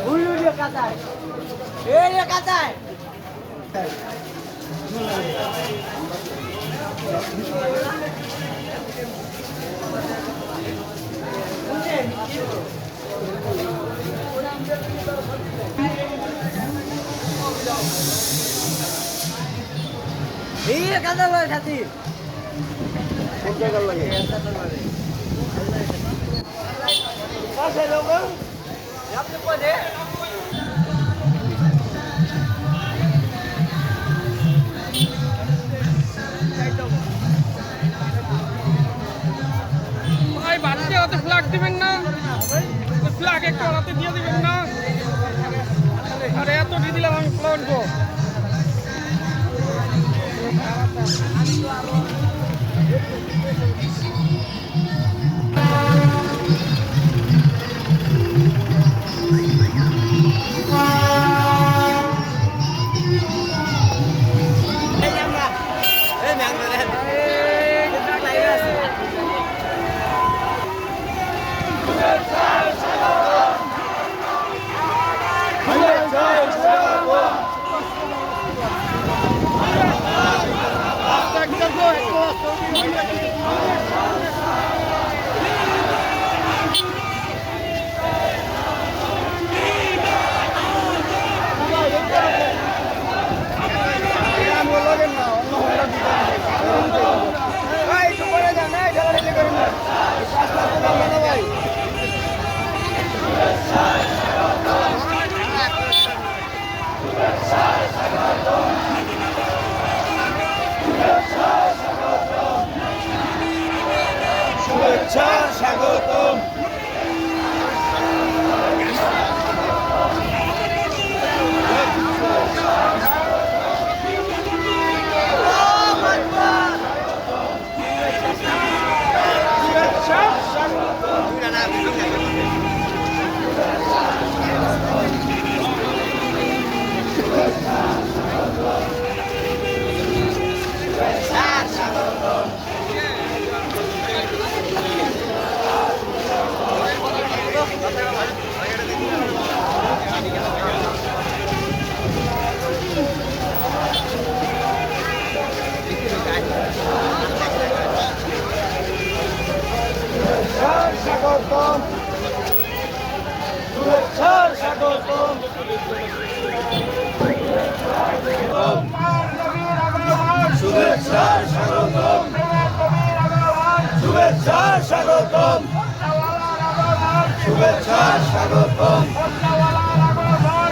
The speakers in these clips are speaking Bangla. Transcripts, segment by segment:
উল্লুরিয়া কাঁচায় এই রে কাঁচায় এই রে কাঁচা লাগে সাথী কোন জায়গা লাগে পাশে লোক আপনি কোনে ভাই বাড়িতে অত ফ্ল্যাগ দিবেন না ফ্ল্যাগ একটু হাতে দিয়ে দিবেন না আরে এত দিয়ে দিলাম আমি ফ্ল্যাগ উঠবো স্বাগতম স্বাগতম শুভেচ্ছার স্বাগতম শুভেচ্ছার স্বাগতম শুভেচ্ছার স্বাগতম শুভেচ্ছার স্বাগতম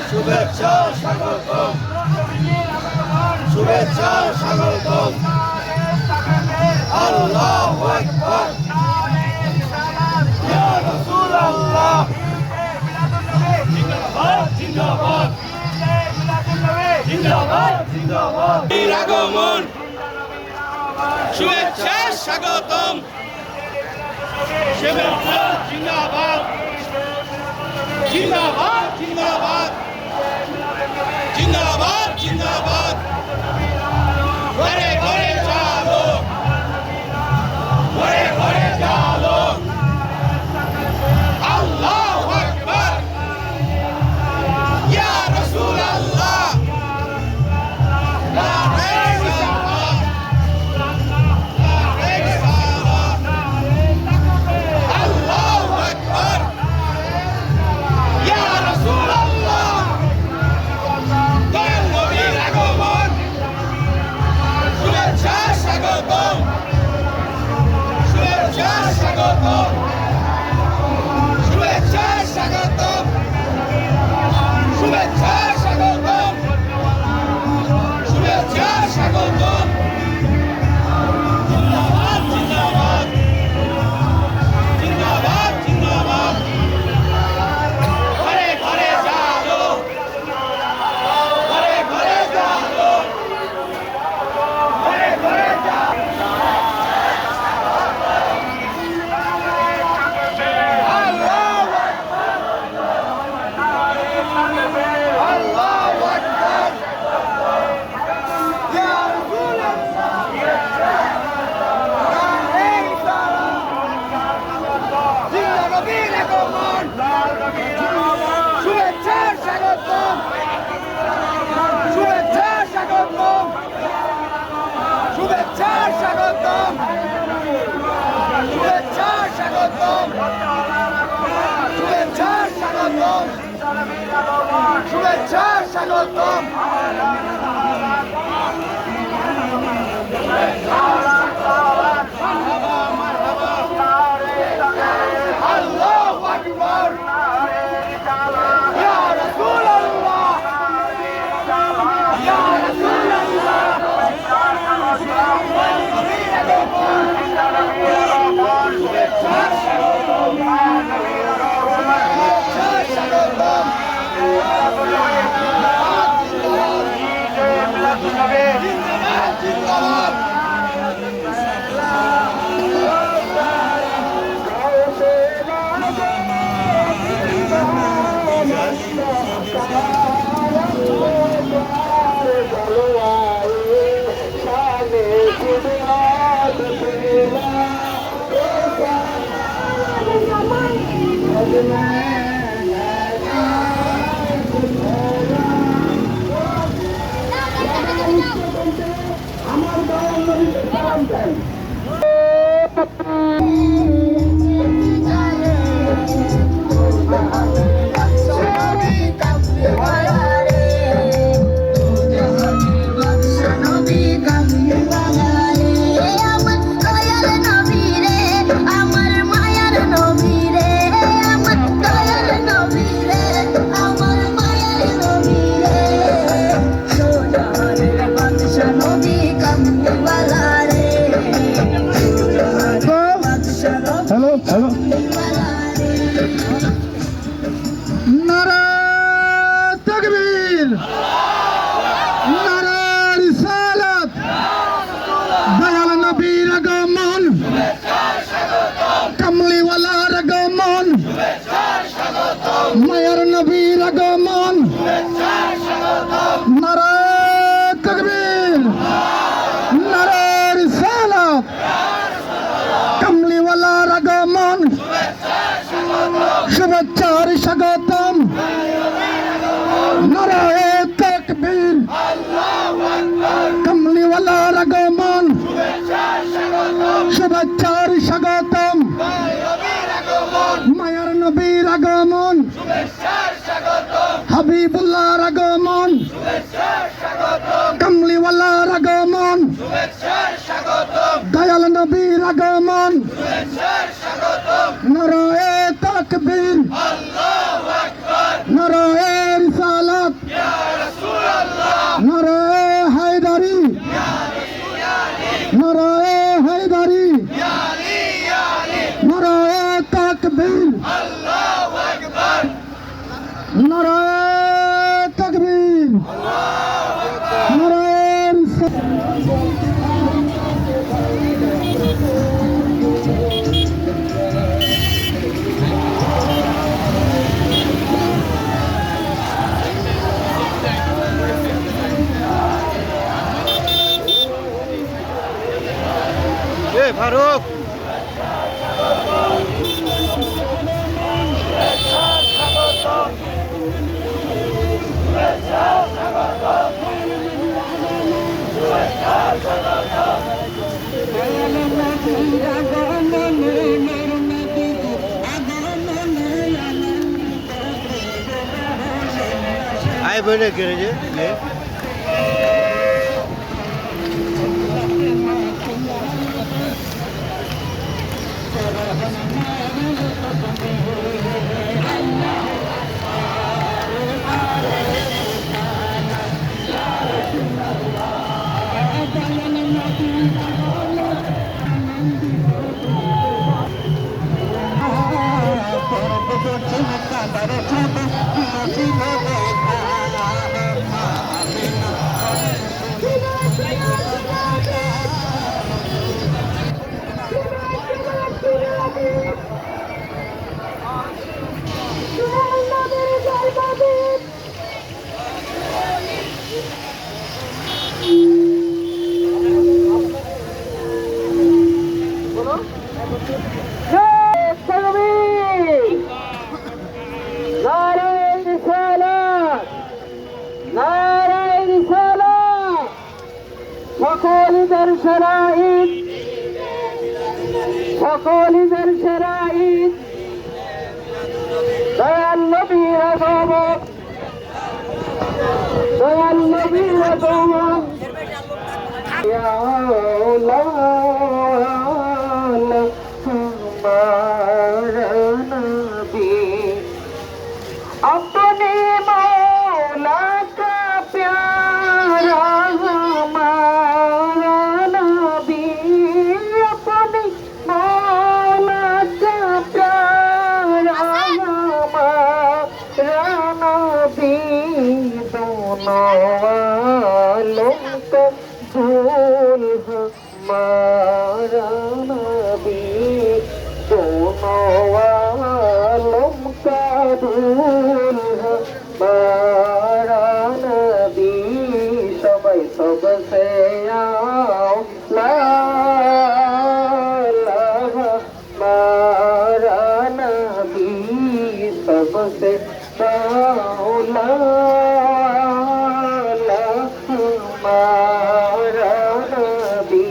শুভেচ্ছার স্বাগতম শুভেচ্ছার স্বাগতম আল্লাহু আকবার ইয়া রাসূলুল্লাহ জিন্দাবাদ জিন্দাবাদ জিন্দাবাদ জিন্দাবাদ বীর আগমন শুভেচ্ছা স্বাগতম শুভেচ্ছা জিন্দাবাদ জিন্দাবাদ জিন্দাবাদ জিন্দাবাদ জিন্দাবাদ ঘরে ঘরে চলো ঘরে ঘরে চলো আল্লাহু আকবার ইয়া রাসূলুল্লাহ আল্লাহু আকবার ইয়া রাসূলুল্লাহ স্বাগতম শুভেচ্ছা স্বাগতম শুভেচ্ছা স্বাগতম শুভেচ্ছা স্বাগতম শুভেচ্ছা স্বাগতম শুভেচ্ছা স্বাগতম আল্লাহু আকবার ইয়া রাসূলুল্লাহ ইয়া রাসূলুল্লাহ শুভেচ্ছা স্বাগতম মায়ার নবীর আগমন নারায়ে তাকবীর নারায়ে রিসালাত কামলিওয়ালার আগমন শুভেচ্ছার স্বাগতম নারায়ে তাকবীর কামলিওয়ালার আগমন শুভেচ্ছার স্বাগতম মায়ার নবীর আগমন হাবিবুল্লাহর আগমন কামলিওয়ালার আগমন দয়াল নবীর আগমন নারায়ে তাকবীর নারায়ে রিসালাত নারায়ে হায়দারি নারায়ে হায়দারি নারায়ে তাকবীর নারায়ে তাকবীর নারায়ে ফারুক आए बने करे जे নারায়ে রিসালাত সকল ঈদের সেরা ঈদ, সকল ঈদের সেরা ঈদ, দয়াল নবীর আগমন, দয়াল নবীর আগমন, ইয়া আওলাদ हमारा नबी, अपने मौला का प्यारा हमारा नबी, अपने मौला का प्यारा हमारा नबी, दोनों आलम का झूल हमारा नबी, दोनों आलम का धूल हमारा नबी, सबै सबसे आला हमारा नबी, सबसे आला हमारा नबी,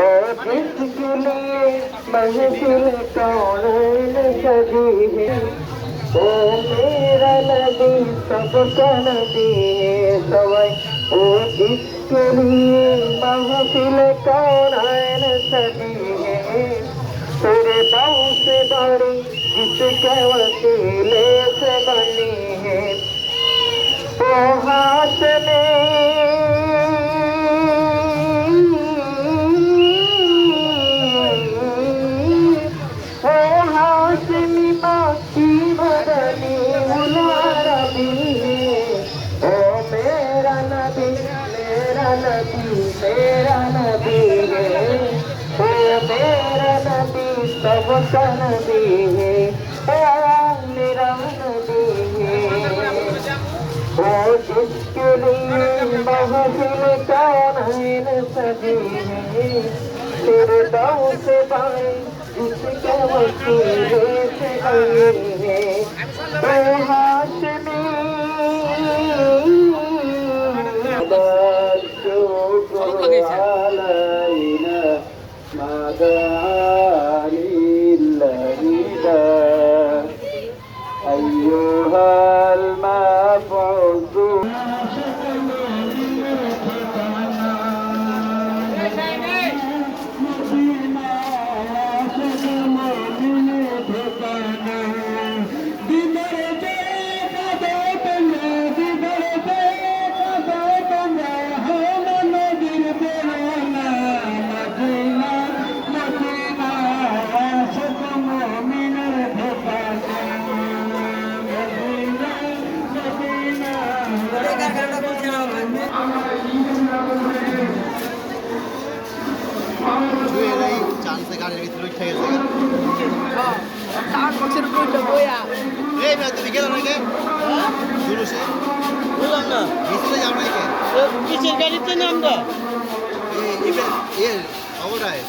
और जिसके लिए महफिल कौन सजी है, ओ मेरा नबी सबका नबी है सवाई, ओ जिसके लिए महफिल कौन सजी है, तेरे दाव से बड़ी जिसके वसीले से बनी है, ओ हाथ में मेरा नबी है, ओ मेरा नबी सबका नबी है, ओ मेरा नबी है, ओ जिसके लिए महफिल कौन सजी है, तेरे दाव से बाई जिसके वसीले से आई है, ओ हाशमी علينا ما دعا للهدى أيها المبعوث চান্সে গাড়ির ভিতরে উঠে গেছে তার বক্সের উপরে বইয়া এই মেয়ে তুমি গেল নাকি জুলুসে বুঝলাম না ভিতরে যাও নাকি কিসের গাড়িতে না আমরা খবরায়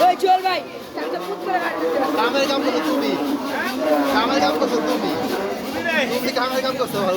ওই চল ভাই একটা ফুট করে গাড়ি দিতে কামের কাম করছো তুমি কামের কাম করছো তুমি তুমি কামের কাম করছো ভালো